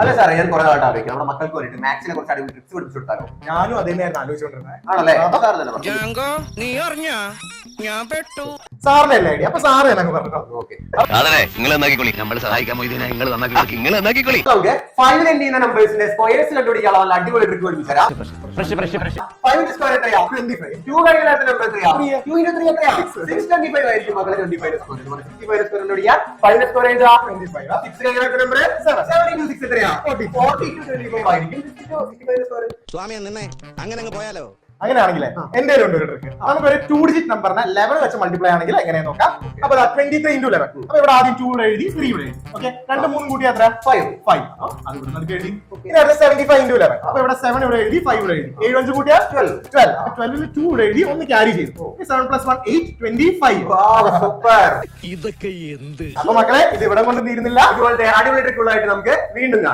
അല്ല സാറേ, ഞാൻ കുറെ നാളായിട്ട് ആലോചിക്കാം നമ്മുടെ മക്കൾക്ക് വേണ്ടിയിട്ട് മാത്സിനെ കുറിച്ച് അടിപൊളി ട്രിക്സ് പഠിപ്പിച്ചു കൊടുത്താലോ. ഞാനും അത് തന്നെയായിരുന്നു ആലോചിച്ചോണ്ടിരുന്നത്. ആണല്ലേ? സാർ തന്നെ പറഞ്ഞു. സാറിന്റെ അല്ലേ ഐഡിയ, അപ്പൊ സാറ് എന്നൊക്കെ പറഞ്ഞോ. ഓക്കെ, അതെ, നിങ്ങൾ നന്നാക്കിക്കോളി, നമ്മൾ സഹായിക്കാൻ നിങ്ങൾ നന്നാക്കിക്കോളി. നമുക്ക് 5 എന്ന നമ്പേഴ്സിന്റെ സ്ക്വയർസ് കണ്ടുപിടിക്കാനുള്ള നല്ല അടിപൊളി ട്രിക്ക് പഠിപ്പിച്ചു തരാം. 5 സ്ക്വയർ എത്രയാ? 25. 2 കഴിഞ്ഞാൽ നമ്പർ എത്രയാ? 2 × 3 എത്രയാ? 625 ആയിരിക്കും മക്കളെ. 25 സ്ക്വയർ 65 സ്ക്വയർ കണ്ടുപിടിക്കാം. 5 സ്ക്വയർ എഴുതാ 25. 6 കഴിഞ്ഞാൽ നമ്പർ 7 × 6 എത്രയാ? 40 × 25 ആയിരിക്കും. 65 സ്ക്വയർ. സ്വാമി നിന്നെ അങ്ങനെ പോയാലോ? അങ്ങനെയാണെങ്കിലേ എന്റെ ഉണ്ട് ഒരു ട്രിക്ക്. നമുക്കൊരു 2 ഡിജിറ്റ് നമ്പറിനെ 11 വെച്ച് മൾട്ടിപ്ലൈ ആണെങ്കിൽ എങ്ങനെ നോക്കാം. അപ്പൊ 23 × 11. അപ്പൊ ഇവിടെ ആദ്യം 2 എഴുതി 3 ഇവിടെ എഴുതി. ഓക്കെ, 2 3 കൂട്ടി എത്ര? 5. അത് ഇവിടെ നമുക്ക് എഴുതി. ഇനി അടുത്ത 75 × 11. അപ്പൊ ഇവിടെ 7 ഇവിടെ എഴുതി, 5 ഇവിടെ എഴുതി. 7 5 കൂട്ടിയാൽ 12. 12 2 ഇവിടെ എഴുതി, 1 ക്യാരി ചെയ്തു. 7 + 1 8 25. സൂപ്പർ. ഇതൊക്കെ എന്ത്? അപ്പൊ മക്കളെ, ഇത് ഇവിടെ കൊണ്ട് തീരുന്നില്ല. ഇതുപോലത്തെ അടിപൊളി ട്രിക്കുകളായിട്ട് നമുക്ക് വീണ്ടും കാണാം.